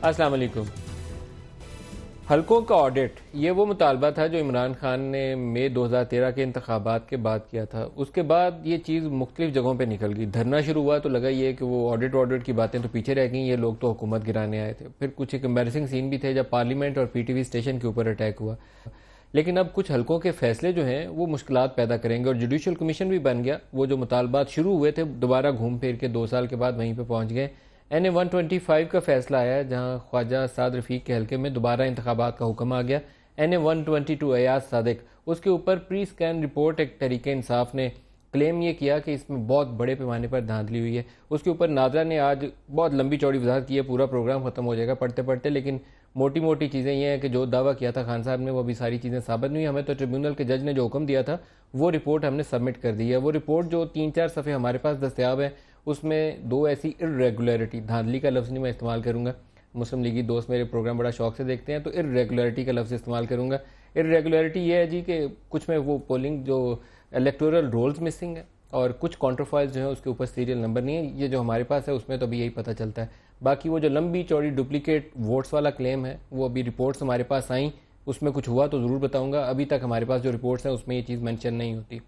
السلام علیکم. حلقوں کا آڈٹ یہ وہ مطالبہ تھا جو عمران خان نے مئی 2013 کے انتخابات کے بعد کیا تھا. اس کے بعد یہ چیز مختلف جگہوں پہ نکل گئی. دھرنا شروع ہوا تو لگا یہ کہ وہ آڈٹ کی باتیں تو پیچھے رہ گئیں, یہ لوگ تو حکومت گرانے آئے تھے. پھر کچھ ایک امبیرسنگ سین بھی تھے جب پارلیمنٹ اور پی ٹی وی اسٹیشن کے اوپر اٹیک ہوا. لیکن اب کچھ حلقوں کے فیصلے جو ہیں وہ مشکلات پیدا کریں گے, اور جوڈیشل کمیشن بھی بن گیا. وہ جو مطالبات شروع ہوئے تھے دوبارہ گھوم پھر کے 2 سال کے بعد وہیں پہ پہنچ گئے. این اے 125 کا فیصلہ آیا جہاں خواجہ سعد رفیق کے حلقے میں دوبارہ انتخابات کا حکم آ گیا. این اے 122 ایاز صادق, اس کے اوپر پری سکین رپورٹ ایک تحریک انصاف نے کلیم یہ کیا کہ اس میں بہت بڑے پیمانے پر دھاندلی ہوئی ہے. اس کے اوپر ناظرہ نے آج بہت لمبی چوڑی وضاحت کی ہے, پورا پروگرام ختم ہو جائے گا پڑھتے پڑھتے, لیکن موٹی موٹی چیزیں یہ ہیں کہ جو دعویٰ کیا تھا خان صاحب نے وہ ابھی ساری چیزیں ثابت نہیں. ہمیں تو ٹریبیونل کے جج نے جو حکم دیا تھا وہ رپورٹ ہم نے سبمٹ کر دی ہے. وہ رپورٹ جو 3-4 صفحے ہمارے پاس دستیاب ہے اس میں 2 ایسی ارریگولیرٹی, دھاندلی کا لفظ نہیں میں استعمال کروں گا, مسلم لیگی دوست میرے پروگرام بڑا شوق سے دیکھتے ہیں تو ارریگولیرٹی کا لفظ استعمال کروں گا. ارریگولیرٹی یہ ہے جی کہ کچھ میں وہ پولنگ جو الیکٹورل رولز مسنگ ہے, اور کچھ کاؤنٹر فائلز جو ہیں اس کے اوپر سیریل نمبر نہیں ہے. یہ جو ہمارے پاس ہے اس میں تو ابھی یہی پتہ چلتا ہے. باقی وہ جو لمبی چوڑی ڈپلیکیٹ ووٹس والا کلیم ہے وہ ابھی رپورٹس ہمارے پاس آئیں, اس میں کچھ ہوا تو ضرور بتاؤں گا. ابھی تک ہمارے پاس جو رپورٹس ہیں اس میں یہ چیز مینشن نہیں ہوتی.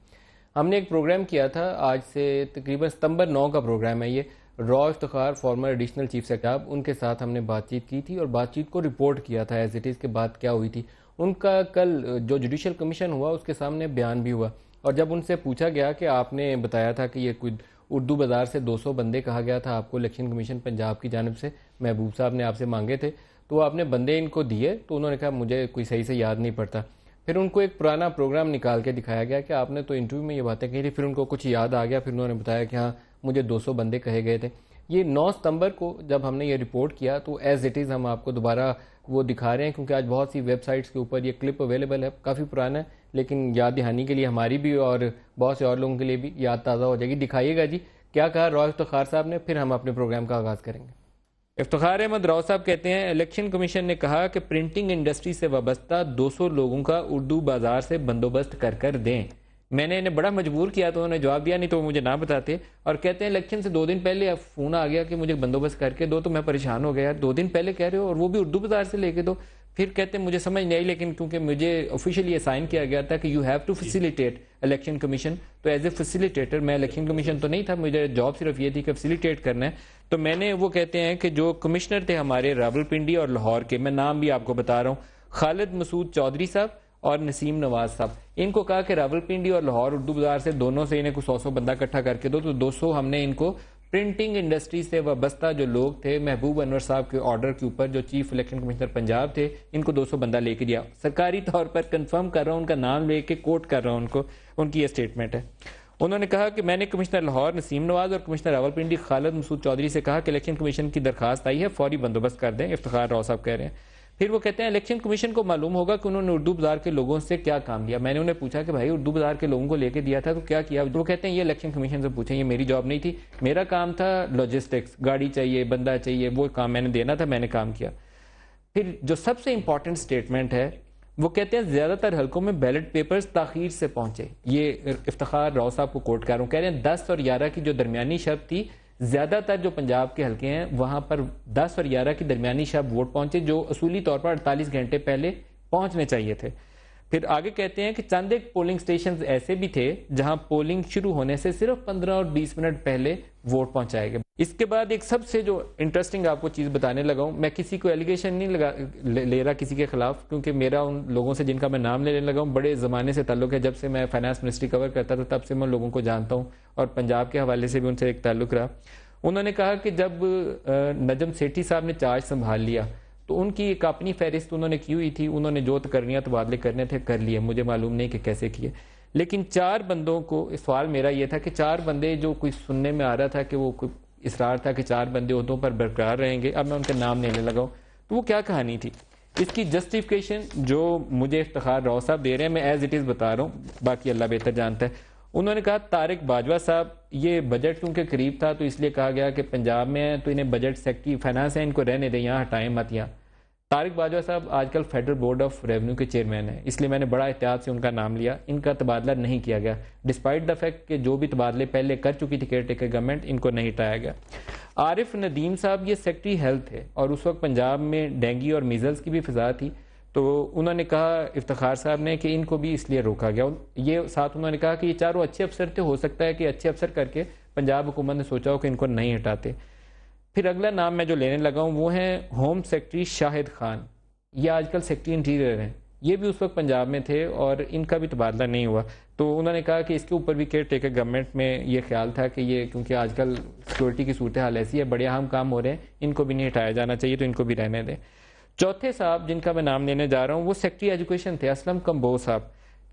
ہم نے ایک پروگرام کیا تھا آج سے تقریباً ستمبر 9 کا پروگرام ہے یہ, Rao Iftikhar former additional chief secretary, ان کے ساتھ ہم نے بات چیت کی تھی اور بات چیت کو رپورٹ کیا تھا ایز اٹ از کے بعد کیا ہوئی تھی. ان کا کل جو جوڈیشل کمیشن ہوا اس کے سامنے بیان بھی ہوا, اور جب ان سے پوچھا گیا کہ آپ نے بتایا تھا کہ یہ کوئی اردو بازار سے 200 بندے کہا گیا تھا آپ کو الیکشن کمیشن پنجاب کی جانب سے, محبوب صاحب نے آپ سے مانگے تھے, تو آپ نے بندے ان کو دیے؟ تو انہوں نے کہا مجھے کوئی صحیح سے یاد نہیں پڑتا. پھر ان کو ایک پرانا پروگرام نکال کے دکھایا گیا کہ آپ نے تو انٹرویو میں یہ باتیں کہی تھی. پھر ان کو کچھ یاد آ گیا, پھر انہوں نے بتایا کہ ہاں مجھے 200 بندے کہے گئے تھے. یہ 9 ستمبر کو جب ہم نے یہ رپورٹ کیا تو ایز اٹ از ہم آپ کو دوبارہ وہ دکھا رہے ہیں, کیونکہ آج بہت سی ویب سائٹس کے اوپر یہ کلپ اویلیبل ہے. کافی پرانا ہے لیکن یاد دہانی کے لیے ہماری بھی اور بہت سے اور لوگوں کے لیے بھی یاد تازہ ہو جائے گی. دکھائیے گا جی کیا کہا راؤ افتخار صاحب نے, پھر ہم اپنے پروگرام کا آغاز کریں گے. افتخار احمد راؤ صاحب کہتے ہیں الیکشن کمیشن نے کہا کہ پرنٹنگ انڈسٹری سے وابستہ 200 لوگوں کا اردو بازار سے بندوبست کر دیں. میں نے انہیں بڑا مجبور کیا تو انہوں نے جواب دیا نہیں تو وہ مجھے نہ بتاتے, اور کہتے ہیں الیکشن سے 2 دن پہلے فون آ گیا کہ مجھے بندوبست کر کے دو, تو میں پریشان ہو گیا, 2 دن پہلے کہہ رہے ہو اور وہ بھی اردو بازار سے لے کے دو. پھر کہتے ہیں مجھے سمجھ نہیں آئی, لیکن کیونکہ مجھے آفیشیلی اسائن کیا گیا تھا کہ you have to facilitate election commission, تو ایز اے فیسیلیٹیٹر میں الیکشن کمیشن تو نہیں تھا, مجھے جاب صرف یہ تھی کہ فیسیلیٹیٹ کرنا ہے. تو میں نے وہ کہتے ہیں کہ جو کمشنر تھے ہمارے راولپنڈی اور لاہور کے, میں نام بھی آپ کو بتا رہا ہوں, خالد مسعود چودھری صاحب اور نسیم نواز صاحب, ان کو کہا کہ راولپنڈی اور لاہور اردو بازار سے دونوں سے انہیں کو 100 بندہ اکٹھا کر کے دو. تو 200 ہم نے ان کو پرنٹنگ انڈسٹری سے وابستہ جو لوگ تھے محبوب انور صاحب کے آرڈر کے اوپر, جو چیف الیکشن کمشنر پنجاب تھے, ان کو 200 بندہ لے کے دیا. سرکاری طور پر کنفرم کر رہا ہوں, ان کا نام لے کے کوٹ کر رہا ہوں ان کو, ان کی یہ اسٹیٹمنٹ ہے. انہوں نے کہا کہ میں نے کمشنر لاہور نسیم نواز اور کمشنر راولپنڈی خالد مسعود چودھری سے کہا کہ الیکشن کمیشن کی درخواست آئی ہے, فوری بندوبست کر دیں. افتخار راؤ صاحب کہہ رہے ہیں. پھر وہ کہتے ہیں الیکشن کمیشن کو معلوم ہوگا کہ انہوں نے اردو بازار کے لوگوں سے کیا کام لیا. میں نے انہیں پوچھا کہ بھائی اردو بازار کے لوگوں کو لے کے دیا تھا تو کیا کیا؟ وہ کہتے ہیں یہ الیکشن کمیشن سے پوچھیں, یہ میری جاب نہیں تھی, میرا کام تھا لاجسٹکس, گاڑی چاہیے, بندہ چاہیے, وہ کام میں نے دینا تھا, میں نے کام کیا. پھر جو سب سے امپورٹنٹ اسٹیٹمنٹ ہے وہ کہتے ہیں زیادہ تر حلقوں میں بیلٹ پیپرز تاخیر سے پہنچے. یہ افتخار راؤ صاحب کو کوٹ کر رہا ہوں, کہہ رہے ہیں 10 اور 11 کی جو درمیانی شب تھی, زیادہ تر جو پنجاب کے حلقے ہیں وہاں پر 10 اور 11 کی درمیانی شب ووٹ پہنچے, جو اصولی طور پر 48 گھنٹے پہلے پہنچنے چاہیے تھے. پھر آگے کہتے ہیں کہ چند ایک پولنگ سٹیشنز ایسے بھی تھے جہاں پولنگ شروع ہونے سے صرف 15 اور 20 منٹ پہلے ووٹ پہنچائے گئے. اس کے بعد ایک سب سے جو انٹرسٹنگ آپ کو چیز بتانے لگا ہوں, میں کسی کو ایلیگیشن نہیں لے رہا کسی کے خلاف, کیونکہ میرا ان لوگوں سے جن کا میں نام لینے لگا ہوں بڑے زمانے سے تعلق ہے. جب سے میں فائنانس منسٹری کور کرتا تھا تب سے میں لوگوں کو جانتا ہوں, اور پنجاب کے حوالے سے بھی ان سے ایک تعلق رہا. انہوں نے کہا کہ جب نجم سیٹھی صاحب نے چارج سنبھال لیا تو ان کی ایک اپنی فہرست انہوں نے کی ہوئی تھی, انہوں نے جو تقرریاں تبادلے کرنے تھے کر لیے, مجھے معلوم نہیں کہ کیسے کیے. لیکن 4 بندوں کو, سوال میرا یہ تھا کہ 4 بندے جو کوئی سننے میں آ رہا تھا کہ وہ کوئی اصرار تھا کہ 4 بندے عہدوں پر برقرار رہیں گے, اب میں ان کا نام لینے لگا ہوں, تو وہ کیا کہانی تھی؟ اس کی جسٹیفیکیشن جو مجھے افتخار راؤ صاحب دے رہے ہیں, میں ایز اٹ از بتا رہا ہوں, باقی اللہ بہتر جانتا ہے. انہوں نے کہا طارق باجوہ صاحب, یہ بجٹ کیونکہ قریب تھا تو اس لیے کہا گیا کہ پنجاب میں ہیں تو انہیں بجٹ سیکٹری فائنانس ہے, ان کو رہنے دیں, یہاں ہٹائیں مت. یہاں طارق باجوہ صاحب آج کل فیڈرل بورڈ آف ریونیو کے چیئرمین ہیں، اس لیے میں نے بڑا احتیاط سے ان کا نام لیا. ان کا تبادلہ نہیں کیا گیا ڈسپائٹ دا فیکٹ کہ جو بھی تبادلے پہلے کر چکی تھی کیئر ٹیکر گورنمنٹ، ان کو نہیں ہٹایا گیا. عارف ندیم صاحب یہ سیکٹری ہیلتھ ہے اور اس وقت پنجاب میں ڈینگی اور میزلز کی بھی فضا تھی، تو انہوں نے کہا افتخار صاحب نے کہ ان کو بھی اس لیے روکا گیا. یہ ساتھ انہوں نے کہا کہ یہ چاروں اچھے افسر تھے، ہو سکتا ہے کہ اچھے افسر کر کے پنجاب حکومت نے سوچا ہو کہ ان کو نہیں ہٹاتے. پھر اگلا نام میں جو لینے لگا ہوں وہ ہیں ہوم سیکٹری شاہد خان. یہ آج کل سیکٹری انٹیریئر ہیں، یہ بھی اس وقت پنجاب میں تھے اور ان کا بھی تبادلہ نہیں ہوا. تو انہوں نے کہا کہ اس کے اوپر بھی کیئر ٹیکر گورنمنٹ میں یہ خیال تھا کہ یہ کیونکہ آج کل سیکورٹی کی صورتحال ایسی ہے، بڑے اہم کام ہو رہے ہیں، ان کو بھی نہیں ہٹایا جانا چاہیے، تو ان کو بھی رہنے دیں. چوتھے صاحب جن کا میں نام لینے جا رہا ہوں وہ سیکٹری ایجوکیشن تھے، اسلم کمبو صاحب.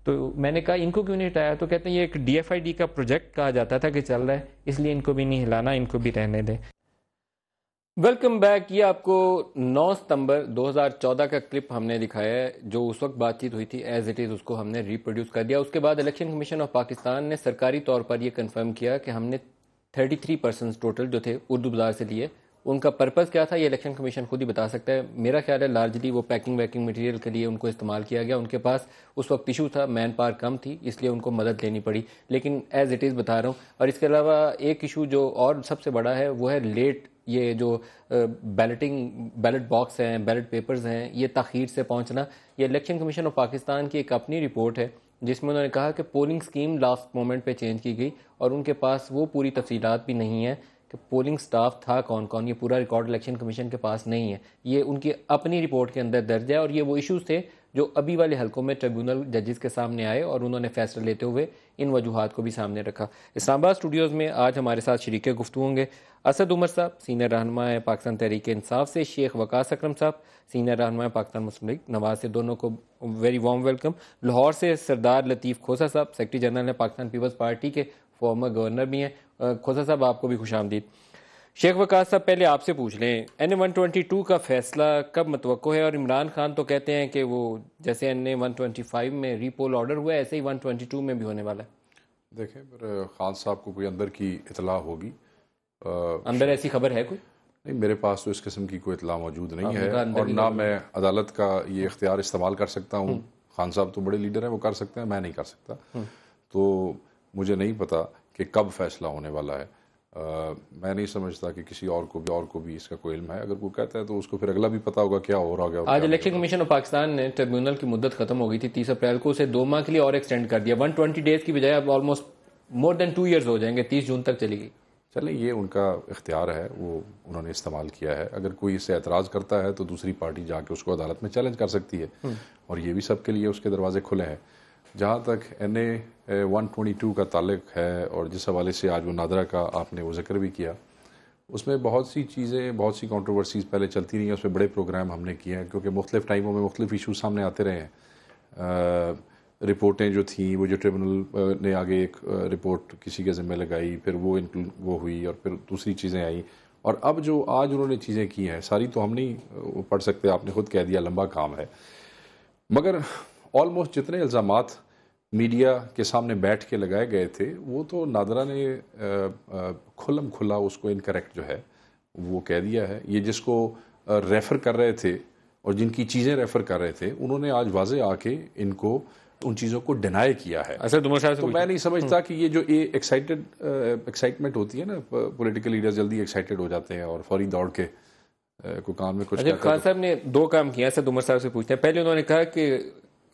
تو میں نے کہا ان کو کیوں نہیں ہٹایا، تو کہتے ہیں یہ ایک ڈی ایف آئی ڈی کا پروجیکٹ کہا جاتا تھا کہ چل رہا ہے، اس لیے ان کو بھی نہیں ہلانا، ان کو بھی رہنے دیں. Welcome back. یہ آپ کو 9 ستمبر 2014 کا کلپ ہم نے دکھایا ہے، جو اس وقت بات چیت ہوئی تھی ایز اٹ از اس کو ہم نے ریپروڈیوس کر دیا. اس کے بعد الیکشن کمیشن آف پاکستان نے سرکاری طور پر یہ کنفرم کیا کہ ہم نے 33% ٹوٹل جو تھے اردو بازار سے لیے. ان کا پرپز کیا تھا یہ الیکشن کمیشن خود ہی بتا سکتا ہے. میرا خیال ہے لارجلی وہ پیکنگ ویکنگ مٹیریل کے لیے ان کو استعمال کیا گیا. ان کے پاس اس وقت ایشو تھا، مین پاور کم تھی، اس لیے ان کو مدد لینی پڑی، لیکن ایز اٹ از بتا رہا ہوں. اور اس کے علاوہ ایک ایشو جو اور سب سے بڑا ہے وہ ہے لیٹ، یہ جو بیلٹ باکس ہیں، بیلٹ پیپرز ہیں، یہ تاخیر سے پہنچنا. یہ الیکشن کمیشن آف پاکستان کی ایک اپنی رپورٹ ہے جس میں انہوں نے کہا کہ پولنگ سکیم لاسٹ مومنٹ پہ چینج کی گئی اور ان کے پاس وہ پوری تفصیلات بھی نہیں ہیں کہ پولنگ سٹاف تھا کون کون. یہ پورا ریکارڈ الیکشن کمیشن کے پاس نہیں ہے، یہ ان کی اپنی رپورٹ کے اندر درج ہے. اور یہ وہ ایشوز تھے جو ابھی والے حلقوں میں ٹریبیونل ججز کے سامنے آئے اور انہوں نے فیصلہ لیتے ہوئے ان وجوہات کو بھی سامنے رکھا. اسلام آباد اسٹوڈیوز میں آج ہمارے ساتھ شریک گفتگو ہوں گے اسد عمر صاحب، سینئر رہنما ہے پاکستان تحریک انصاف سے، شیخ وقاص اکرم صاحب، سینئر رہنما ہے پاکستان مسلم لیگ نواز سے. دونوں کو ویری وارم ویلکم. لاہور سے سردار لطیف کھوسا صاحب، سیکرٹری جنرل ہے پاکستان پیپلز پارٹی کے، فارمر گورنر بھی ہیں. کھوسا صاحب آپ کو بھی خوش آمدید. شیخ وقاص صاحب پہلے آپ سے پوچھ لیں، NA-122 کا فیصلہ کب متوقع ہے؟ اور عمران خان تو کہتے ہیں کہ وہ جیسے NA-125 میں ریپول آرڈر ہوا ہے ایسے ہی 122 میں بھی ہونے والا ہے. دیکھیں خان صاحب کو کوئی اندر کی اطلاع ہوگی، اندر ایسی خبر ہے کوئی؟ نہیں، میرے پاس تو اس قسم کی کوئی اطلاع موجود نہیں ہے، اور نہ میں عدالت کا یہ اختیار استعمال کر سکتا ہوں. خان صاحب تو بڑے لیڈر ہیں، وہ کر سکتے ہیں، میں نہیں کر سکتا. تو مجھے نہیں پتا کہ کب فیصلہ ہونے والا ہے. میں نہیں سمجھتا کہ کسی اور کو بھی اس کا کوئی علم ہے. اگر کوئی کہتا ہے تو اس کو پھر اگلا بھی پتا ہوگا کیا ہو رہا گیا. آج الیکشن کمیشن آف پاکستان نے ٹریبیونل کی مدت ختم ہو گئی تھی 30 اپریل کو، اسے 2 ماہ کے لیے اور ایکسٹینڈ کر دیا. 120 ڈیز کی بجائے اب آلموسٹ مور دین 2 ایئرز ہو جائیں گے، 30 جون تک چلے گی. چلیں، یہ ان کا اختیار ہے، وہ انہوں نے استعمال کیا ہے. اگر کوئی اس سے اعتراض کرتا ہے تو دوسری پارٹی جا کے اس کو عدالت میں چیلنج کر سکتی ہے، اور یہ بھی سب کے لیے اس کے دروازے کھلے ہیں. جہاں تک NA-122 کا تعلق ہے اور جس حوالے سے آج وہ نادرہ کا آپ نے وہ ذکر بھی کیا، اس میں بہت سی چیزیں، بہت سی کانٹروورسیز پہلے چلتی رہی ہیں. اس میں بڑے پروگرام ہم نے کیے ہیں کیونکہ مختلف ٹائموں میں مختلف ایشوز سامنے آتے رہے ہیں. رپورٹیں جو تھیں، وہ جو ٹریبونل نے آگے ایک رپورٹ کسی کے ذمہ لگائی، پھر وہ ہوئی، اور پھر دوسری چیزیں آئیں. اور اب جو آج انہوں نے چیزیں کی ہیں ساری تو ہم نہیں پڑھ سکتے، آپ نے خود کہہ دیا لمبا کام ہے. مگر آلموسٹ جتنے الزامات میڈیا کے سامنے بیٹھ کے لگائے گئے تھے وہ تو نادرہ نے کھلم کھلا اس کو انکریکٹ جو ہے وہ کہہ دیا ہے. یہ جس کو ریفر کر رہے تھے اور جن کی چیزیں ریفر کر رہے تھے انہوں نے آج واضح آ کے ان کو ان چیزوں کو ڈینائی کیا ہے. تو میں نہیں سمجھتا کہ یہ جو ایکسائٹمنٹ ہوتی ہے نا، پولیٹیکل لیڈر جلدی ایکسائٹڈ ہو جاتے ہیں اور فوری دوڑ کے کوئی کام میں کچھ. خان صاحب نے 2 کام کیا، اسد عمر صاحب سے پوچھتے ہیں. پہلے انہوں نے کہا کہ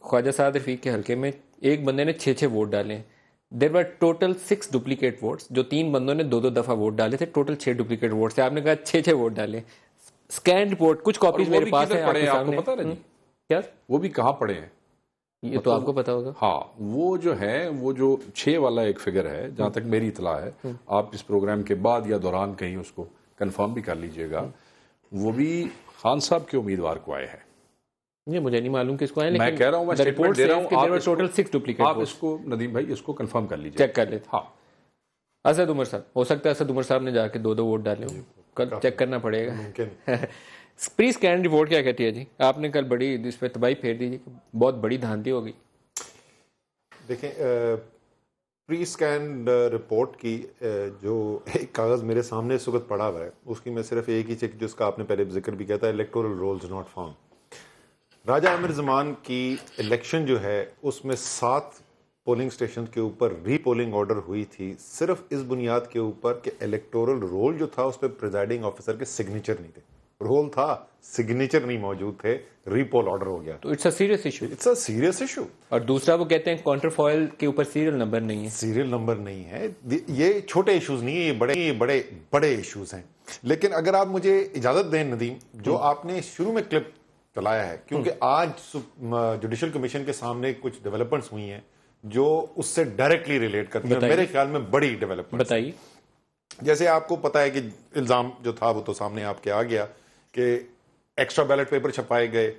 خواجہ سعد رفیق کے حلقے میں ایک بندے نے 6 ووٹ ڈالے ہیں. دیر ور ٹوٹل 6 ڈپلیکیٹ ووٹس، جو 3 بندوں نے 2 دفعہ ووٹ ڈالے تھے، ٹوٹل 6 ڈپلیکیٹ ووٹس تھے. آپ نے کہا 6 ووٹ ڈالے. اسکین رپورٹ کچھ کاپیز میرے پاس ہیں، آپ کو پتا نہیں کیا وہ بھی کہاں پڑے ہیں؟ یہ تو آپ کو پتا ہوگا. ہاں، وہ جو ہے، وہ جو 6 والا ایک فگر ہے، جہاں تک میری اطلاع ہے، آپ اس پروگرام کے بعد یا دوران کہیں اس کو کنفرم بھی کر لیجئے گا، وہ بھی خان صاحب کے امیدوار کو آئے ہیں. یہ مجھے نہیں معلوم کس کو ہے، میں کہہ رہا ہوں، میں اسٹیٹمنٹ دے رہا ہوں، ٹوٹل 6 ڈپلیکیٹ. آپ اس کو ندیم بھائی اس کو کنفرم کر لیجئے، چیک کر لیتے. ہاں. اسد عمر صاحب، ہو سکتا ہے اسد عمر صاحب نے جا کے 2 ووٹ ڈالے ہوں، کل چیک کرنا پڑے گا. پری اسکین رپورٹ کیا کہتی ہے جی؟ آپ نے کل بڑی اس پہ تباہی پھیر دی کہ بہت بڑی دھاندلی ہو گئی. دیکھیں، پری اسکین رپورٹ کی جو ایک کاغذ میرے سامنے اس وقت پڑا ہوا ہے، اس کی میں صرف ایک ہی چیک، جس کا آپ نے پہلے ذکر بھی کیا تھا، الیکٹورل رولز ناٹ فاؤنڈ. راجہ عامر زمان کی الیکشن جو ہے اس میں 7 پولنگ سٹیشن کے اوپر ری پولنگ آرڈر ہوئی تھی صرف اس بنیاد کے اوپر کہ الیکٹورل رول جو تھا اس پہ پریزائڈنگ آفیسر کے سگنیچر نہیں تھے. رول تھا, سگنیچر نہیں موجود تھے, ری پول آرڈر ہو گیا. تو it's a serious issue. It's a serious issue. اور دوسرا وہ کہتے ہیں کاؤنٹر فوائل کے اوپر سیریل نمبر نہیں ہے. سیریل نمبر نہیں ہے. یہ چھوٹے ایشوز نہیں ہیں, یہ بڑے ایشوز ہیں. لیکن اگر آپ مجھے اجازت دیں ندیم, جو آپ نے شروع میں کلپ چلایا ہے, کیونکہ آج جوڈیشل کمیشن کے سامنے کچھ ڈیولپمنٹس ہوئی ہیں جو اس سے ڈائریکٹلی ریلیٹ کرتی ہیں, میرے خیال میں بڑی ڈیولپمنٹ. بتائیے. جیسے آپ کو پتا ہے کہ الزام جو تھا وہ تو سامنے آپ کے آ گیا کہ ایکسٹرا بیلٹ پیپر چھپائے گئے,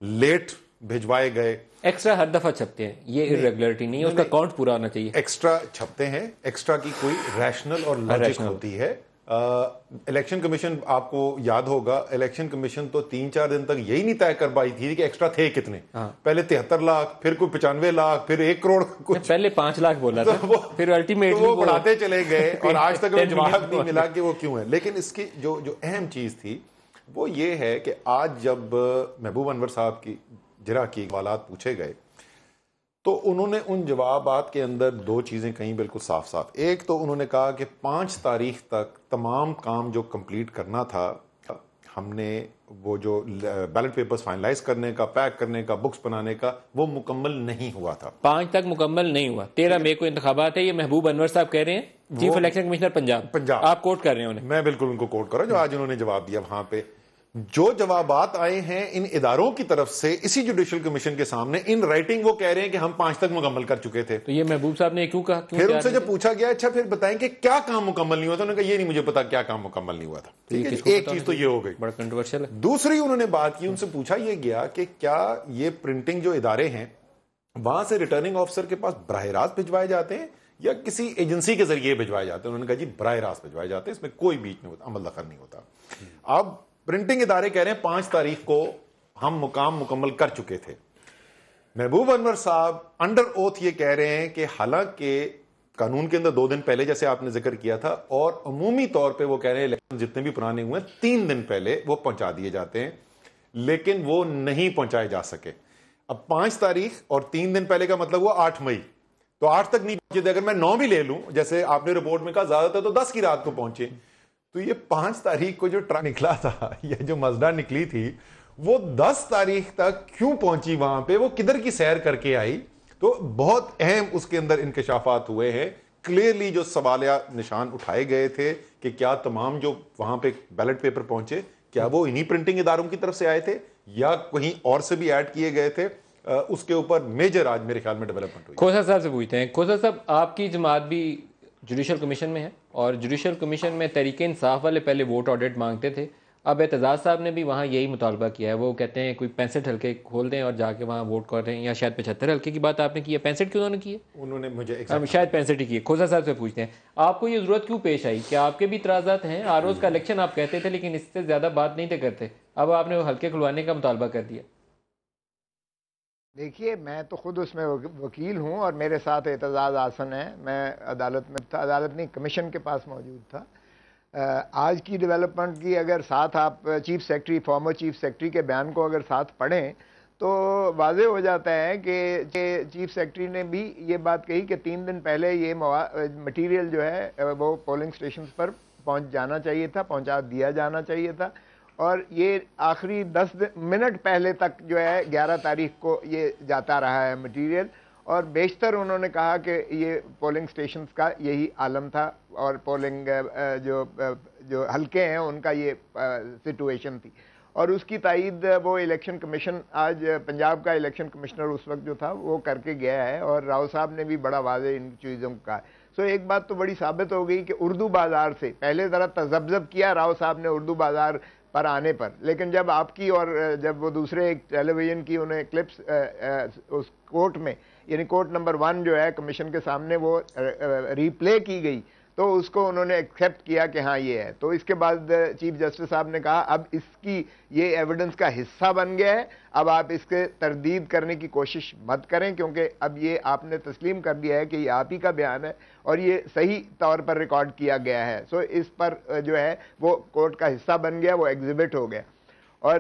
لیٹ بھجوائے گئے. ایکسٹرا ہر دفعہ چھپتے ہیں, یہ ارریگولرٹی نہیں ہے, اس کا کاؤنٹ پورا ہونا چاہیے. ایکسٹرا چھپتے ہیں, ایکسٹرا کی کوئی ریشنل اور لاجک ہوتی ہے. الیکشن کمیشن, آپ کو یاد ہوگا, الیکشن کمیشن تو 3-4 دن تک یہی نہیں طے کر پائی تھی کہ ایکسٹرا تھے کتنے. پہلے 73 لاکھ, پھر کوئی 95 لاکھ, پھر 1 کروڑ, پہلے 5 لاکھ بولا تھا, پھر الٹیمیٹلی وہ بڑھاتے چلے گئے اور آج تک جواب نہیں ملا کہ وہ کیوں ہے. لیکن اس کی جو اہم چیز تھی وہ یہ ہے کہ آج جب محبوب انور صاحب کی جرح کی سوالات پوچھے گئے تو انہوں نے ان جوابات کے اندر 2 چیزیں کہیں بالکل صاف صاف. ایک تو انہوں نے کہا کہ 5 تاریخ تک تمام کام جو کمپلیٹ کرنا تھا, ہم نے وہ جو بیلٹ پیپرز فائنلائز کرنے کا, پیک کرنے کا, بکس بنانے کا, وہ مکمل نہیں ہوا تھا. 5 تک مکمل نہیں ہوا. 13 مئی کو انتخابات ہے. یہ محبوب انور صاحب کہہ رہے ہیں, چیف الیکشن کمشنر پنجاب. آپ کوٹ کر رہے ہیں انہیں. میں بالکل ان کو کوٹ کر رہا ہوں جو آج انہوں نے جواب دیا. وہاں پہ جو جوابات آئے ہیں ان اداروں کی طرف سے اسی جوڈیشل کمیشن کے سامنے ان رائٹنگ, وہ کہہ رہے ہیں کہ ہم 5 تک مکمل کر چکے تھے. تو یہ محبوب صاحب نے کیوں کہا؟ پھر ان سے جب پوچھا گیا اچھا پھر بتائیں کہ کیا کام مکمل نہیں ہوا تھا, انہوں نے کہا یہ نہیں مجھے پتا کیا کام مکمل نہیں ہوا تھا. ایک چیز تو یہ ہو گئی, بڑا کنٹروورشل ہے. دوسری انہوں نے بات کی, ان سے پوچھا یہ گیا کہ کیا یہ پرنٹنگ جو ادارے ہیں وہاں سے ریٹرننگ آفیسر کے پاس براہ راست بھجوائے جاتے ہیں یا کسی ایجنسی کے ذریعے بھجوائے جاتے ہیں. انہوں نے کہا جی براہ راست بھجوائے جاتے ہیں, اس میں کوئی بیچ نہیں ہوتا, عمل دخل نہیں ہوتا. اب پرنٹنگ ادارے کہہ رہے ہیں 5 تاریخ کو ہم مقام مکمل کر چکے تھے. محبوب انور صاحب انڈر اوتھ یہ کہہ رہے ہیں کہ حالانکہ قانون کے اندر 2 دن پہلے جیسے آپ نے ذکر کیا تھا, اور عمومی طور پہ وہ کہہ رہے ہیں الیکشن جتنے بھی پرانے ہوئے ہیں 3 دن پہلے وہ پہنچا دیے جاتے ہیں, لیکن وہ نہیں پہنچائے جا سکے. اب 5 تاریخ اور 3 دن پہلے کا مطلب ہوا 8 مئی, تو 8 تک نہیں پہنچے. اگر میں 9 بھی لے لوں, جیسے آپ نے رپورٹ میں کہا زیادہ تر تو 10 کی رات کو پہنچے, تو یہ 5 تاریخ کو جو ٹرک نکلا تھا یا جو مزدہ نکلی تھی وہ 10 تاریخ تک کیوں پہنچی وہاں پہ, وہ کدھر کی سیر کر کے آئی. تو بہت اہم اس کے اندر انکشافات ہوئے ہیں. کلیئرلی جو سوالیہ نشان اٹھائے گئے تھے کہ کیا تمام جو وہاں پہ بیلٹ پیپر پہنچے کیا وہ انہی پرنٹنگ اداروں کی طرف سے آئے تھے یا کہیں اور سے بھی ایڈ کیے گئے تھے, اس کے اوپر میجر آج میرے خیال میں ڈیولپمنٹ ہوئی. کھوسا صاحب سے پوچھتے ہیں. کھوسا صاحب, آپ کی جماعت بھی جوڈیشل کمیشن میں ہے اور جوڈیشل کمیشن میں تحریک انصاف والے پہلے ووٹ آڈٹ مانگتے تھے. اب اعتزاز صاحب نے بھی وہاں یہی مطالبہ کیا ہے. وہ کہتے ہیں کوئی 65 حلقے کھول دیں اور جا کے وہاں ووٹ کریں, یا شاید 75 حلقے کی بات آپ نے کی ہے. 65 کیوں انہوں نے کی ہے؟ انہوں نے مجھے شاید 65 ہی کی ہے. کھوسا صاحب سے پوچھتے ہیں آپ کو یہ ضرورت کیوں پیش آئی کہ آپ کے بھی اعتراضات ہیں؟ آروز کا الیکشن آپ کہتے تھے لیکن اس سے زیادہ بات نہیں تھے کرتے, اب آپ نے وہ حلقے کھلوانے کا مطالبہ کر دیا. دیکھیے میں تو خود اس میں وکیل ہوں اور میرے ساتھ اعتزاز آسن ہے. میں عدالت میں تھا, عدالت نہیں کمیشن کے پاس موجود تھا. آج کی ڈیولپمنٹ کی اگر ساتھ آپ chief secretary, farmer chief secretary کے بیان کو اگر ساتھ پڑھیں تو واضح ہو جاتا ہے کہ چیف سیکرٹری نے بھی یہ بات کہی کہ 3 دن پہلے یہ مٹیریل جو ہے وہ پولنگ سٹیشنز پر پہنچ جانا چاہیے تھا, پہنچا دیا جانا چاہیے تھا, اور یہ آخری 10 منٹ پہلے تک جو ہے 11 تاریخ کو یہ جاتا رہا ہے مٹیریل. اور بیشتر انہوں نے کہا کہ یہ پولنگ سٹیشنز کا یہی عالم تھا اور پولنگ جو حلقے ہیں ان کا یہ سچویشن تھی. اور اس کی تائید وہ الیکشن کمیشن, آج پنجاب کا الیکشن کمشنر اس وقت جو تھا وہ کر کے گیا ہے, اور راؤ صاحب نے بھی بڑا واضح ان چیزوں کو کہا. سو ایک بات تو بڑی ثابت ہو گئی کہ اردو بازار سے پہلے ذرا تذبذب کیا راؤ صاحب نے اردو بازار پر آنے پر, لیکن جب آپ کی اور جب وہ دوسرے ایک ٹیلی ویژن کی انہیں کلپس اس کورٹ میں, یعنی کورٹ نمبر 1 جو ہے کمیشن کے سامنے وہ ری پلے کی گئی, تو اس کو انہوں نے ایکسیپٹ کیا کہ ہاں یہ ہے. تو اس کے بعد چیف جسٹس صاحب نے کہا اب اس کی یہ ایویڈنس کا حصہ بن گیا ہے, اب آپ اس کے تردید کرنے کی کوشش مت کریں کیونکہ اب یہ آپ نے تسلیم کر دیا ہے کہ یہ آپ ہی کا بیان ہے اور یہ صحیح طور پر ریکارڈ کیا گیا ہے. سو اس پر جو ہے وہ کورٹ کا حصہ بن گیا, وہ ایگزیبٹ ہو گیا. اور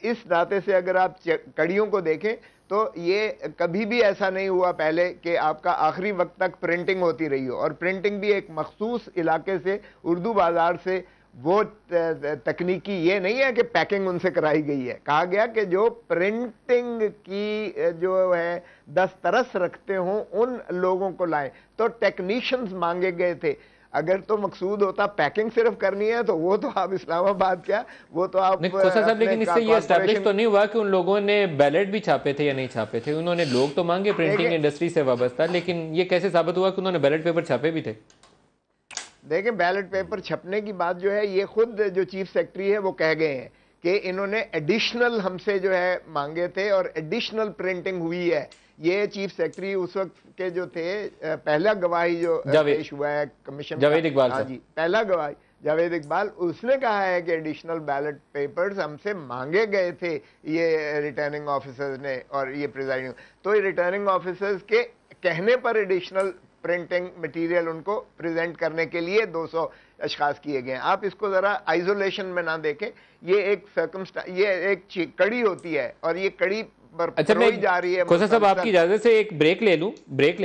اس ناطے سے اگر آپ کڑیوں کو دیکھیں تو یہ کبھی بھی ایسا نہیں ہوا پہلے کہ آپ کا آخری وقت تک پرنٹنگ ہوتی رہی ہو، اور پرنٹنگ بھی ایک مخصوص علاقے سے، اردو بازار سے، وہ تکنیکی یہ نہیں ہے کہ پیکنگ ان سے کرائی گئی ہے، کہا گیا کہ جو پرنٹنگ کی جو ہے دسترس رکھتے ہوں ان لوگوں کو لائیں، تو ٹیکنیشنز مانگے گئے تھے۔ اگر تو مقصود ہوتا پیکنگ صرف کرنی ہے تو وہ تو آپ اسلام آباد کیا، وہ تو آپ کھوسا صاحب، لیکن اس سے یہ اسٹیبلش تو نہیں ہوا کہ ان لوگوں نے بیلٹ بھی چھاپے تھے یا نہیں چھاپے تھے؟ انہوں نے لوگ تو مانگے پرنٹنگ انڈسٹری سے وابستہ، لیکن یہ کیسے ثابت ہوا کہ انہوں نے بیلٹ پیپر چھاپے بھی تھے؟ دیکھیں بیلٹ پیپر چھپنے کی بات جو ہے یہ خود جو چیف سیکرٹری ہے وہ کہہ گئے ہیں کہ انہوں نے ایڈیشنل ہم سے جو ہے مانگے تھے اور ایڈیشنل پرنٹنگ ہوئی ہے۔ یہ چیف سیکرٹری اس وقت کے جو تھے، پہلا گواہی جو پیش ہوا ہے کمیشن، جاوید اقبال ہاں جی، پہلا گواہی جاوید اقبال، اس نے کہا ہے کہ ایڈیشنل بیلٹ پیپرز ہم سے مانگے گئے تھے یہ ریٹرننگ آفیسرز نے اور یہ پریزائڈنگ، تو یہ ریٹرننگ آفیسرز کے کہنے پر ایڈیشنل پرنٹنگ مٹیریل ان کو پریزنٹ کرنے کے لیے 200 اشخاص کیے گئے ہیں۔ آپ اس کو ذرا آئزولیشن میں نہ دیکھیں، یہ ایک یہ ایک کڑی ہوتی ہے اور یہ کڑی اچھا، میں کھوسا صاحب آپ کی اجازت سے ایک بریک لے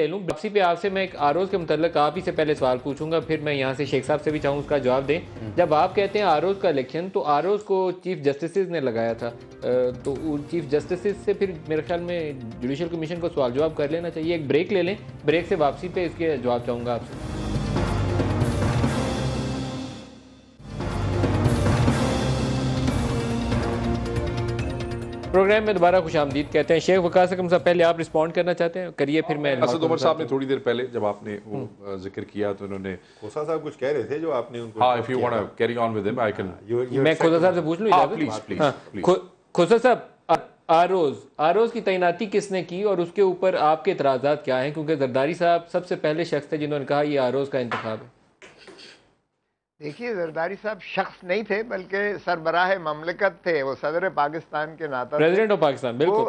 لوں واپسی پہ آپ سے میں ایک آروز کے متعلق آپ ہی سے پہلے سوال پوچھوں گا، پھر میں یہاں سے شیخ صاحب سے بھی چاہوں اس کا جواب دیں۔ جب آپ کہتے ہیں آروز کا الیکشن، تو آروز کو چیف جسٹسز نے لگایا تھا، تو چیف جسٹسز سے پھر میرے خیال میں جوڈیشل کمیشن کو سوال جواب کر لینا چاہیے۔ ایک بریک لے لیں، بریک سے واپسی پہ اس کے جواب چاہوں گا آپ سے۔ پروگرام میں دوبارہ خوش آمدید کہتے ہیں۔ شیخ وقاص اکرم صاحب، پہلے آپ رسپونڈ کرنا چاہتے ہیں؟ کریے، پھر میں اسد عمر صاحب نے تھوڑی دیر پہلے جب آپ نے وہ ذکر کیا تو انہوں نے کھوسا صاحب کچھ کہہ رہے تھے جو آپ نے ان کو، ہاں if you want to carry on with him I can، میں کھوسا صاحب سے پوچھ لوں پلیز۔ کھوسا صاحب، آروز کی تعیناتی کس نے کی اور اس کے اوپر آپ کے اعتراضات کیا ہیں؟ کیونکہ زرداری صاحب سب سے پہلے شخص تھے جنہوں نے کہا یہ آروز کا انتخاب ہے۔ دیکھیے، زرداری صاحب شخص نہیں تھے بلکہ سربراہ مملکت تھے، وہ صدر پاکستان کے ناطے، پریزیڈنٹ آف پاکستان، بالکل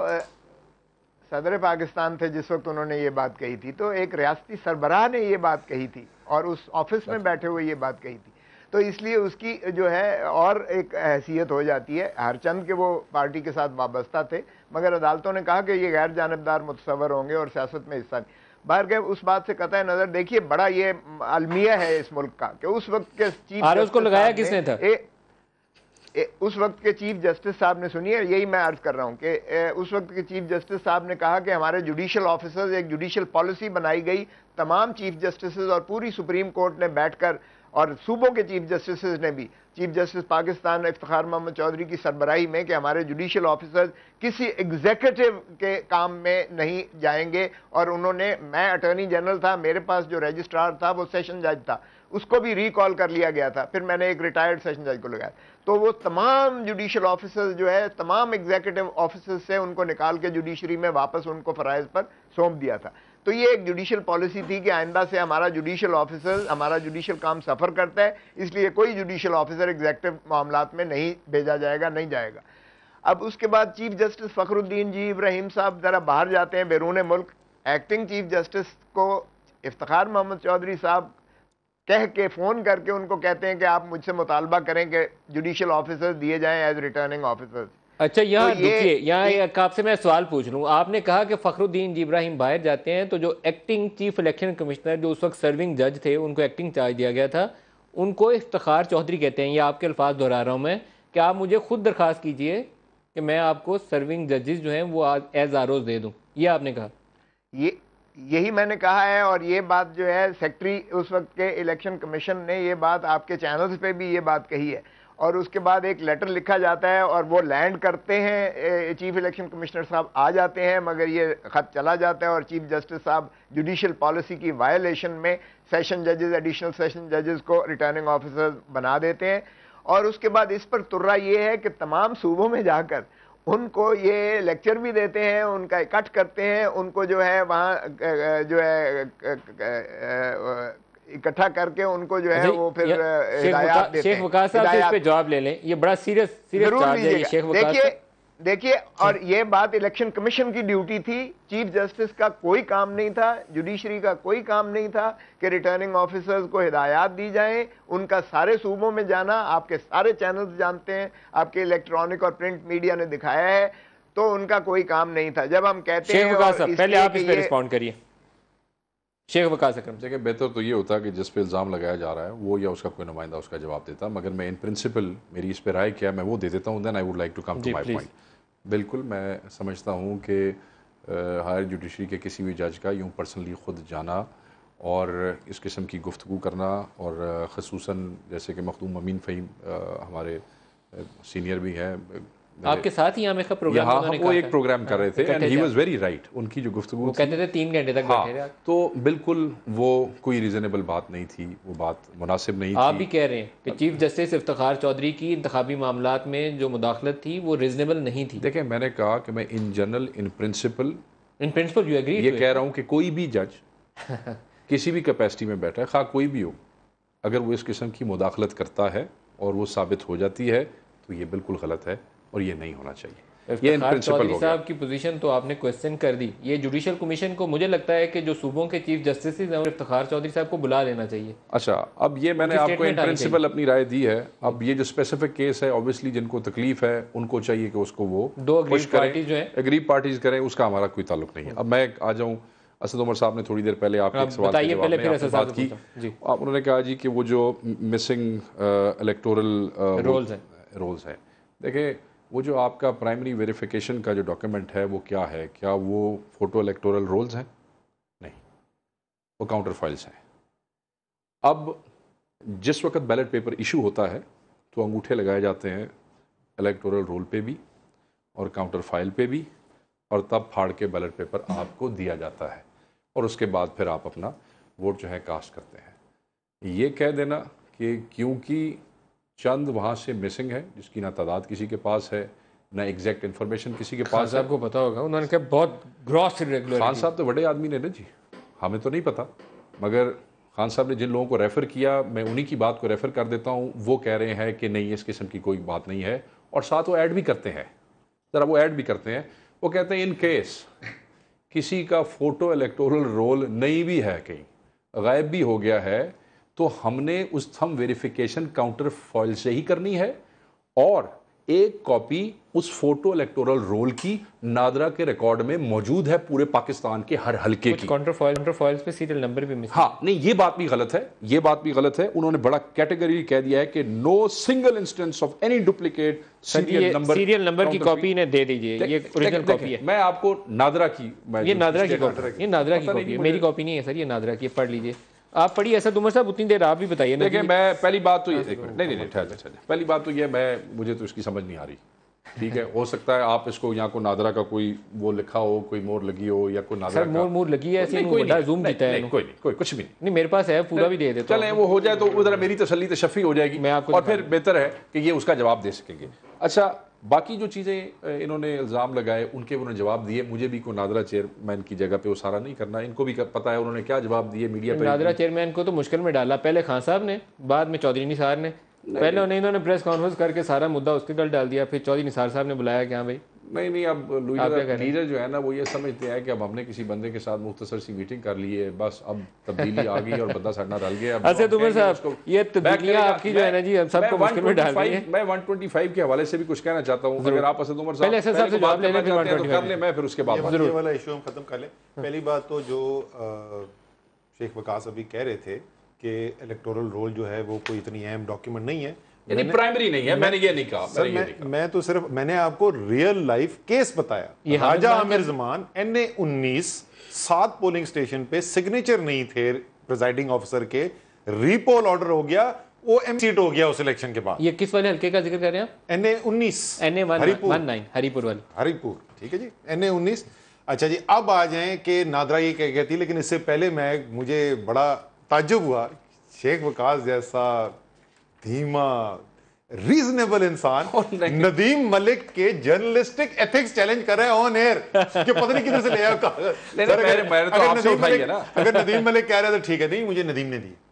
صدر پاکستان تھے جس وقت انہوں نے یہ بات کہی تھی، تو ایک ریاستی سربراہ نے یہ بات کہی تھی اور اس آفس میں بیٹھے ہوئے یہ بات کہی تھی، تو اس لیے اس کی جو ہے اور ایک حیثیت ہو جاتی ہے، ہر چند کے وہ پارٹی کے ساتھ وابستہ تھے، مگر عدالتوں نے کہا کہ یہ غیر جانبدار متصور ہوں گے اور سیاست میں حصہ نہیں۔ باہر اس بات سے قطع نظر دیکھیے، بڑا یہ المیہ ہے اس ملک کا کہ اس وقت کے چیف آروز کو لگایا کس نے تھا؟ اس وقت کے چیف جسٹس صاحب نے، سنیے یہی میں عرض کر رہا ہوں کہ اس وقت کے چیف جسٹس صاحب نے کہا کہ ہمارے جوڈیشل آفیسرز، ایک جوڈیشل پالیسی بنائی گئی، تمام چیف جسٹسز اور پوری سپریم کورٹ نے بیٹھ کر، اور صوبوں کے چیف جسٹسز نے بھی، چیف جسٹس پاکستان افتخار محمد چودھری کی سربراہی میں، کہ ہمارے جوڈیشل آفیسرز کسی ایگزیکٹو کے کام میں نہیں جائیں گے، اور انہوں نے، میں اٹارنی جنرل تھا، میرے پاس جو رجسٹرار تھا وہ سیشن جج تھا، اس کو بھی ریکال کر لیا گیا تھا، پھر میں نے ایک ریٹائرڈ سیشن جج کو لگایا، تو وہ تمام جوڈیشل آفیسرز جو ہے، تمام ایگزیکٹو آفیسرز سے ان کو نکال کے جوڈیشری میں واپس ان کو فرائض پر سونپ دیا تھا۔ تو یہ ایک جوڈیشل پالیسی تھی کہ آئندہ سے ہمارا جوڈیشل آفیسر، ہمارا جوڈیشل کام سفر کرتا ہے، اس لیے کوئی جوڈیشل آفیسر ایگزیکٹو معاملات میں نہیں بھیجا جائے گا، نہیں جائے گا۔ اب اس کے بعد چیف جسٹس فخر الدین جی ابراہیم صاحب ذرا باہر جاتے ہیں بیرون ملک، ایکٹنگ چیف جسٹس کو افتخار محمد چودھری صاحب کہہ کے، فون کر کے ان کو کہتے ہیں کہ آپ مجھ سے مطالبہ کریں کہ جوڈیشل آفیسر دیے جائیں ایز ریٹرننگ آفیسر۔ اچھا، یہاں دیکھیے، یہاں آپ سے میں سوال پوچھ لوں، آپ نے کہا کہ فخر الدین جی ابراہیم باہر جاتے ہیں، تو جو ایکٹنگ چیف الیکشن کمشنر جو اس وقت سرونگ جج تھے، ان کو ایکٹنگ چارج دیا گیا تھا، ان کو افتخار چودھری کہتے ہیں، یہ آپ کے الفاظ دہرا رہا ہوں میں، کہ آپ مجھے خود درخواست کیجئے کہ میں آپ کو سرونگ ججز جو ہیں وہ ایز آروز دے دوں، یہ آپ نے کہا؟ یہی میں نے کہا ہے، اور یہ بات جو ہے سیکرٹری اس وقت کے الیکشن کمیشن نے یہ بات آپ کے چینلز پہ بھی یہ بات کہی ہے، اور اس کے بعد ایک لیٹر لکھا جاتا ہے اور وہ لینڈ کرتے ہیں، چیف الیکشن کمشنر صاحب آ جاتے ہیں، مگر یہ خط چلا جاتا ہے اور چیف جسٹس صاحب جوڈیشل پالیسی کی وائلیشن میں سیشن ججز، ایڈیشنل سیشن ججز کو ریٹرننگ آفیسر بنا دیتے ہیں، اور اس کے بعد اس پر ترا یہ ہے کہ تمام صوبوں میں جا کر ان کو یہ لیکچر بھی دیتے ہیں، ان کا اکٹھ کرتے ہیں، ان کو جو ہے وہاں جو ہے اکٹھا کر کے ان کو جو ہے وہ پھر ہدایات دیتے ہیں۔ شیخ وقاص صاحب سے اس پہ جواب لے لیں، یہ بڑا سیریس چارج ہے یہ شیخ وقاص صاحب۔ دیکھیے اور یہ بات الیکشن کمیشن کی ڈیوٹی تھی, چیف جسٹس کا کوئی کام نہیں تھا, جوڈیشری کا کوئی کام نہیں تھا کہ ریٹرننگ آفیسرز کو ہدایات دی جائیں, ان کا سارے صوبوں میں جانا, آپ کے سارے چینلز جانتے ہیں, آپ کے الیکٹرانک اور پرنٹ میڈیا نے دکھایا ہے, تو ان کا کوئی کام نہیں تھا. جب ہم کہتے ہیں, شیخ وقاص صاحب پہلے آپ اس پہ رسپونڈ کریے. شیخ وقاص اکرم, دیکھیں بہتر تو یہ ہوتا کہ جس پہ الزام لگایا جا رہا ہے وہ یا اس کا کوئی نمائندہ اس کا جواب دیتا, مگر میں ان پرنسپل میری اس پہ رائے کیا میں وہ دے دیتا ہوں. Then I would like to come to my point. بالکل میں سمجھتا ہوں کہ ہائر جوڈیشری کے کسی بھی جج کا یوں پرسنلی خود جانا اور اس قسم کی گفتگو کرنا, اور خصوصاً جیسے کہ مخدوم امین فہیم ہمارے سینئر بھی ہیں, آپ کے ساتھ ہی ہمیں کا پروگرام وہ ایک پروگرام کر رہے تھے and he was very right. ان کی جو گفتگو وہ کہتے تھے 3 گھنٹے تک بیٹھے رہے, تو بالکل وہ کوئی ریزنیبل بات نہیں تھی, وہ بات مناسب نہیں تھی. آپ بھی کہہ رہے ہیں کہ چیف جسٹس افتخار چودھری کی انتخابی معاملات میں جو مداخلت تھی وہ ریزنیبل نہیں تھی. دیکھیں میں نے کہا کہ میں in general in principle you agree, یہ کہہ رہا ہوں کہ کوئی بھی جج کسی بھی کیپیسٹی میں بیٹھا ہے, خواہ کوئی بھی ہو, اگر وہ اس قسم کی مداخلت کرتا ہے اور وہ ثابت ہو جاتی ہے تو یہ بالکل غلط ہے اور یہ نہیں ہونا چاہیے. یہ ان پرنسپل چودھری ہو گیا. صاحب کی پوزیشن تو آپ نے کویسچن کر دی. یہ جوڈیشل کمیشن کو مجھے لگتا ہے کہ جو صوبوں کے چیف جسٹس ہیں افتخار چودھری صاحب کو بلا لینا چاہیے. اچھا, اب یہ میں نے آپ کو ان پرنسپل اپنی رائے دی ہے. اب یہ جو اسپیسیفک کیس ہے اوبیسلی جن کو تکلیف ہے ان کو چاہیے کہ اس کو وہ 2 اگریڈ پارٹیز جو ہیں اگریڈ پارٹیز کریں, اس کا ہمارا کوئی تعلق نہیں ہے. اب میں آ جاؤں, اسد عمر صاحب نے تھوڑی دیر پہلے آپ کے ایک سوال کے جواب میں بات کی, انہوں نے کہا جی کہ وہ جو مسنگ الیکٹورل رولز ہیں, دیکھیں وہ جو آپ کا پرائمری ویریفیکیشن کا جو ڈاکیومنٹ ہے وہ کیا ہے, کیا وہ فوٹو الیکٹورل رولز ہیں؟ نہیں, وہ کاؤنٹر فائلز ہیں. اب جس وقت بیلٹ پیپر ایشو ہوتا ہے تو انگوٹھے لگائے جاتے ہیں الیکٹورل رول پہ بھی اور کاؤنٹر فائل پہ بھی, اور تب پھاڑ کے بیلٹ پیپر آپ کو دیا جاتا ہے, اور اس کے بعد پھر آپ اپنا ووٹ جو ہے کاسٹ کرتے ہیں. یہ کہہ دینا کہ کیونکہ چند وہاں سے مسنگ ہے جس کی نہ تعداد کسی کے پاس ہے نہ ایگزیکٹ انفارمیشن کسی کے پاس ہے. آپ کو پتا ہوگا انہوں نے کہا بہت گراس ریگولر. خان صاحب تو بڑے آدمی نے نا جی, ہمیں تو نہیں پتا, مگر خان صاحب نے جن لوگوں کو ریفر کیا میں انہی کی بات کو ریفر کر دیتا ہوں. وہ کہہ رہے ہیں کہ نہیں اس قسم کی کوئی بات نہیں ہے, اور ساتھ وہ ایڈ بھی کرتے ہیں, ذرا وہ ایڈ بھی کرتے ہیں. وہ کہتے ہیں ان کیس کسی کا فوٹو الیکٹورل رول نہیں بھی ہے, کہیں غائب بھی ہو گیا ہے, تو ہم نے اس تھم ویریفیکیشن کاؤنٹر فائل سے ہی کرنی ہے, اور ایک کاپی اس فوٹو الیکٹورل رول کی نادرا کے ریکارڈ میں موجود ہے پورے پاکستان کے ہر حلقے کی. کاؤنٹر فائلز پہ سیریل نمبر بھی مس. ہاں نہیں, یہ بات بھی غلط ہے, یہ بات بھی غلط ہے. انہوں نے بڑا کیٹیگری کہہ دیا ہے کہ no single instance of any duplicate serial number کی کاپی انہیں دے دیجئے. یہ اوریجنل کاپی ہے. میں آپ کو نادرا کی, یہ نادرا کی کاپی ہے, میری کاپی نہیں ہے سر, یہ نادرا کی, پڑھ لیجئے. آپ پڑھیے اسد عمر صاحب, اتنی دیر آپ بھی بتائیے. دیکھیں میں پہلی بات تو یہ نہیں پہلی بات تو یہ مجھے تو اس کی سمجھ نہیں آ رہی. ٹھیک ہے, ہو سکتا ہے آپ اس کو یہاں کو نادرا کا کوئی وہ لکھا ہو, کوئی مور لگی ہو یا کوئی نادرا کا مور لگی ہے, زوم کیتا ہے. کوئی کچھ بھی نہیں, میرے پاس ہے, پورا بھی دے دیتا ہوں. چلیں وہ ہو جائے تو ادھر میری تسلی تشفی ہو جائے گی, اور پھر بہتر ہے کہ یہ اس کا جواب دے سکیں گے. اچھا, باقی جو چیزیں انہوں نے الزام لگائے ان کے انہوں نے جواب دیے. مجھے بھی کوئی نادرا چیئرمین کی جگہ پہ وہ سارا نہیں کرنا, ان کو بھی پتا ہے انہوں نے کیا جواب دیے میڈیا پہ. نادرا چیئرمین کو تو مشکل میں ڈالا پہلے خان صاحب نے, بعد میں چودھری نثار نے. پہلے انہوں نے پریس کانفرنس کر کے سارا مدعا اس کے گل ڈال دیا, پھر چودھری نثار صاحب نے بلایا کہ ہاں بھائی نہیں. اب لیڈر جو ہے نا وہ یہ سمجھتے ہیں کہ اب ہم نے کسی بندے کے ساتھ مختصر سی میٹنگ کر لی ہے, بس اب تبدیلی آ گئی اور بندہ سڑنا ڈال گیا. اسد عمر صاحب, یہ تبدیلیاں آپ کی جو ہے نا جی سب کو مشکل میں ڈال رہی ہیں. میں 125 کے حوالے سے بھی کچھ کہنا چاہتا ہوں. اگر آپ اسد عمر صاحب پہلے سے جواب لے لیں تو کر لیں, میں پھر اس کے بعد یہ والا ایشو ہم ختم کر لیں. پہلی بات تو جو شیخ وقاص ابھی کہہ رہے تھے کہ الیکٹورل رول جو ہے وہ کوئی اتنی اہم ڈاکیومنٹ نہیں ہے, یعنی پرائمری نہیں ہے, میں نے یہ نہیں کہا. میں تو صرف میں نے آپ کو ریئل لائف کیس بتایا. راجہ عامر زمان NA-19 7 پولنگ سٹیشن پہ سگنیچر نہیں تھے پریزائڈنگ آفیسر کے, ریپول آرڈر ہو گیا, وہ ایم سیٹ ہو گیا اس الیکشن کے بعد. یہ کس والے حلقے کا ذکر کر رہے ہیں آپ؟ NA-19 ہری پور. ٹھیک ہے جی, NA-19. اچھا جی, اب آ جائیں کہ نادرا یہ کہہ گئی تھی, لیکن اس سے پہلے مجھے بڑا تعجب ہوا, شیخ وقاص جیسا دھیما ریزنیبل انسان ندیم ملک کے جرنلسٹک ایتھکس چیلنج کر رہے ہیں آن ایئر, کہ پتہ نہیں کدھر سے لے آیا. اگر ندیم ملک کہہ رہا ہے تو ٹھیک ہے, نہیں مجھے ندیم نے دی,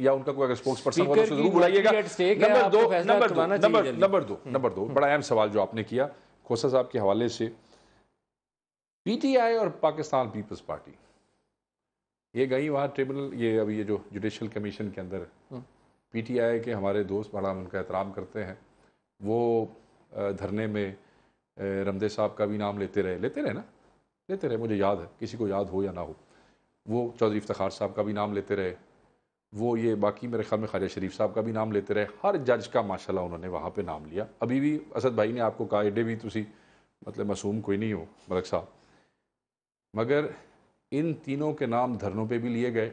یا ان کا کوئی اگر اسپوکس پرسن ہو تو اسے ضرور بلائیے گا. نمبر دو بڑا اہم سوال جو آپ نے کیا کھوسا صاحب کے حوالے سے, پی ٹی آئی اور پاکستان پیپلز پارٹی یہ گئی وہاں ٹریبونل, یہ ابھی یہ جو جوڈیشل کمیشن کے اندر پی ٹی آئی کے ہمارے دوست بڑا ان کا احترام کرتے ہیں, وہ دھرنے میں رمدے صاحب کا بھی نام لیتے رہے, مجھے یاد ہے, کسی کو یاد ہو یا نہ ہو, وہ چودھری افتخار صاحب کا بھی نام لیتے رہے, وہ یہ باقی میرے خیال میں خواجہ شریف صاحب کا بھی نام لیتے رہے, ہر جج کا ماشاءاللہ انہوں نے وہاں پہ نام لیا. ابھی بھی اسد بھائی نے آپ کو کہا ایڈے بھی تسی مطلب معصوم کوئی نہیں ہو ملک صاحب, مگر ان تینوں کے نام دھرنوں پہ بھی لیے گئے.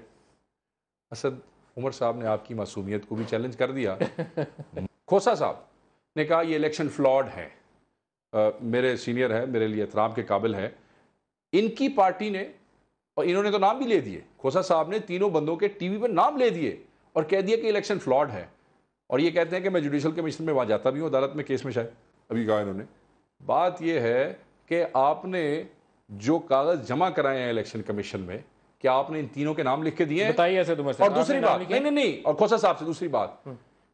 اسد عمر صاحب نے آپ کی معصومیت کو بھی چیلنج کر دیا. کھوسا صاحب نے کہا یہ الیکشن فلاڈ ہے, میرے سینئر ہے, میرے لیے احترام کے قابل ہے. ان کی پارٹی نے, اور انہوں نے تو نام بھی لے دیے, کھوسا صاحب نے تینوں بندوں کے ٹی وی پر نام لے دیے اور کہہ دیا کہ الیکشن فلاڈ ہے, اور یہ کہتے ہیں کہ میں جوڈیشل کمیشن میں وہاں جاتا بھی ہوں, عدالت میں کیس میں شاید ابھی کہا انہوں نے. بات یہ ہے کہ آپ نے جو کاغذ جمع کرائے ہیں الیکشن کمیشن میں, کیا آپ نے ان تینوں کے نام لکھ کے دیے ہیں؟ بتائیے ایسے تمہیں. اور دوسری بات, نہیں, اور کھوسا صاحب سے دوسری بات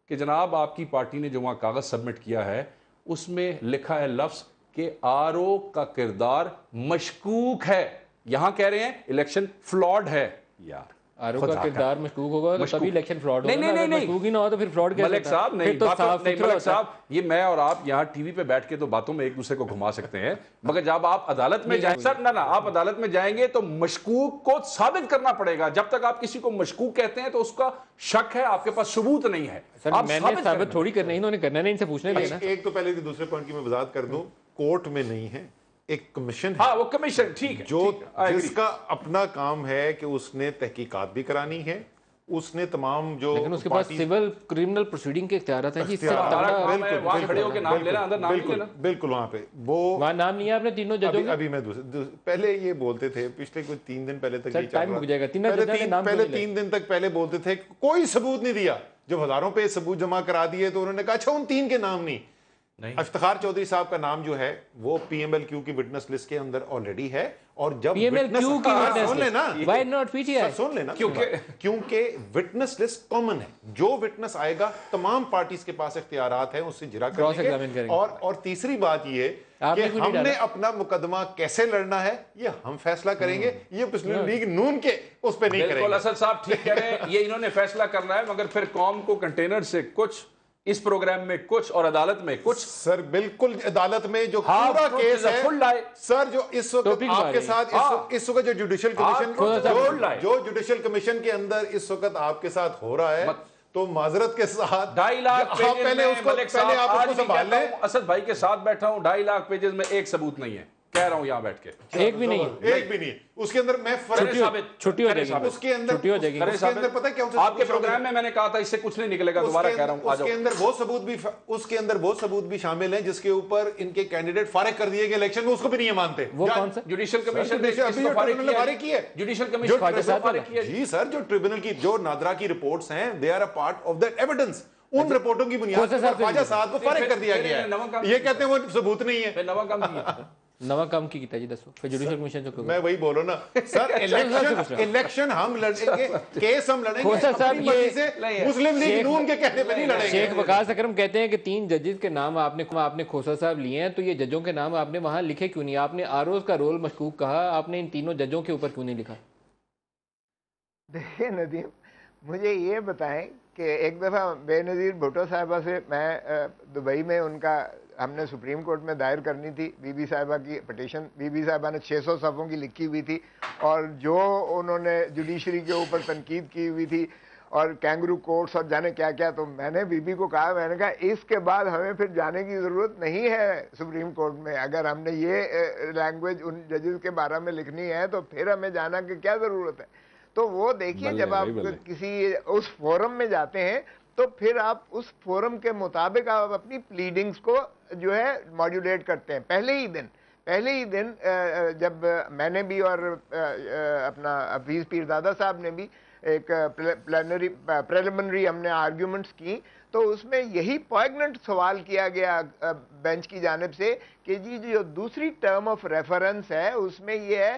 کہ جناب آپ کی پارٹی نے جو وہاں کاغذ سبمٹ کیا ہے اس میں لکھا ہے لفظ کہ آر او کا کردار مشکوک ہے, یہاں کہہ رہے ہیں الیکشن فلاڈ ہے. یار آر او کا کردار مشکوک ہوگا تو تبھی الیکشن فراڈ ہوگا. نہیں, مشکوک ہی نہ ہو تو پھر فراڈ کیسے ہوتا ہے؟ ملک صاحب نہیں, ملک صاحب یہ میں اور آپ یہاں ٹی وی پہ بیٹھ کے تو باتوں میں ایک دوسرے کو گھما سکتے ہیں, مگر جب آپ عدالت میں جائیں سر, نہ آپ عدالت میں جائیں گے تو مشکوک کو ثابت کرنا پڑے گا. جب تک آپ کسی کو مشکوک کہتے ہیں تو اس کا شک ہے, آپ کے پاس ثبوت نہیں ہے. میں نے ثابت تھوڑی کرنا, انہوں نے کرنا نہیں, ان سے پوچھنے دینا. ایک تو پہلے دوسرے پوائنٹ کی میں وضاحت کر دوں, کورٹ میں نہیں ہے, ایک کمیشن ہے. ہاں وہ کمیشن ٹھیک ہے, جو جس کا اپنا کام ہے کہ اس نے تحقیقات بھی کرانی ہے, اس نے تمام جو لیکن اس کے پاس سول کرمنل پروسیڈنگ کے اختیارات ہیں. بالکل وہاں پہ وہ نام نہیں ہے آپ نے تینوں ججوں. ابھی میں پہلے یہ بولتے تھے پچھلے کچھ 3 دن پہلے تک, پہلے 3 دن تک پہلے بولتے تھے کوئی ثبوت نہیں دیا. جب ہزاروں پہ ثبوت جمع کرا دیے تو انہوں نے کہا اچھا ان 3 کے نام نہیں. افتخار چودھری صاحب کا نام جو ہے وہ پی ایم ایل کیو کی وٹنس لسٹ کے اندر آلریڈی ہے, اور جب سن لینا کیونکہ وٹنس لسٹ کامن ہے, جو وٹنس آئے گا تمام پارٹیز کے پاس اختیارات ہیں اس سے جرا کرنے کے. اور تیسری بات یہ کہ ہم نے اپنا مقدمہ کیسے لڑنا ہے یہ ہم فیصلہ کریں گے, یہ مسلم لیگ نون کے اس پہ نہیں کریں گے. بالکل اسد صاحب ٹھیک کہہ رہے ہیں, یہ انہوں نے فیصلہ کرنا ہے, مگر پھر قوم کو کنٹینر سے کچھ, اس پروگرام میں کچھ اور عدالت میں کچھ. سر بالکل عدالت میں جو پورا کیس ہے سر, جو اس وقت آپ کے ساتھ اس وقت جو جوڈیشل کمیشن کے اندر اس وقت آپ کے ساتھ ہو رہا ہے, تو معذرت کے ساتھ 2.5 لاکھ پہلے آپ کو سنبھال لیں. اسد بھائی کے ساتھ بیٹھا ہوں, 2.5 لاکھ پیجز میں ایک ثبوت نہیں ہے, کہہ رہا ہوں یہاں بیٹھ کے, ایک بھی نہیں. اس کے اندر میں چھٹی ہو جائے گی, اس کے اندر پتہ کیا آپ کے پروگرام میں میں نے کہا تھا اس سے کچھ نہیں نکلے گا, دوبارہ کہہ رہا ہوں اس کے اندر وہ ثبوت بھی شامل ہیں جس کے اوپر ان کے کینڈیڈیٹ فارغ کر دیے گئے الیکشن میں, اس کو بھی نہیں مانتے. وہ کون سا جوڈیشل کمیشن نے فارغ کیا ہے, جوڈیشل کمیشن فارغ کیا ہے. جی سر, جو ٹریبونل کی جو نادرا کی رپورٹس ہیں they are a part of that evidence, ان رپورٹوں کی بنیاد پر خواجہ صاحب کو فارغ کر دیا گیا ہے. یہ کہتے ہیں وہ ثبوت نہیں ہے. نوا کام کی کیتا جی دسو, پھر جوڈیشل کمیشن جو میں وہی بولو نا سر, الیکشن ہم لڑیں گے, کیس ہم لڑیں گے مسلم لیگ نون کے کہنے پہ نہیں لڑیں گے. شیخ وقاص اکرم کہتے ہیں کہ 3 ججز کے نام آپ نے کھوسا صاحب لیے ہیں, تو یہ ججوں کے نام آپ نے وہاں لکھے کیوں نہیں؟ آپ نے آر اوز کا رول مشکوک کہا, آپ نے ان تینوں ججوں کے اوپر کیوں نہیں لکھا؟ دیکھیں ندیم, مجھے یہ بتائیں کہ ایک دفعہ بے نظیر بھٹو صاحبہ سے میں دبئی میں, ان کا ہم نے سپریم کورٹ میں دائر کرنی تھی بی بی صاحبہ کی پٹیشن. بی بی صاحبہ نے 600 صفحوں کی لکھی ہوئی تھی, اور جو انہوں نے جوڈیشری کے اوپر تنقید کی ہوئی تھی اور کینگرو کورٹس اور جانے کیا کیا. تو میں نے بی بی کو کہا, میں نے کہا اس کے بعد ہمیں پھر جانے کی ضرورت نہیں ہے سپریم کورٹ میں. اگر ہم نے یہ لینگویج ان ججز کے بارے میں لکھنی ہے تو پھر ہمیں جانا کی کیا ضرورت ہے. تو وہ دیکھیے, جب آپ کسی اس فورم میں جاتے ہیں تو پھر آپ اس فورم کے مطابق آپ اپنی پلیڈنگز کو جو ہے ماڈیولیٹ کرتے ہیں. پہلے ہی دن جب میں نے بھی اور اپنا حفیظ پیرزادہ صاحب نے بھی ایک پریلیمنری ہم نے آرگیومنٹس کی, تو اس میں یہی پوائگننٹ سوال کیا گیا بینچ کی جانب سے کہ جی جو دوسری ٹرم آف ریفرنس ہے اس میں یہ ہے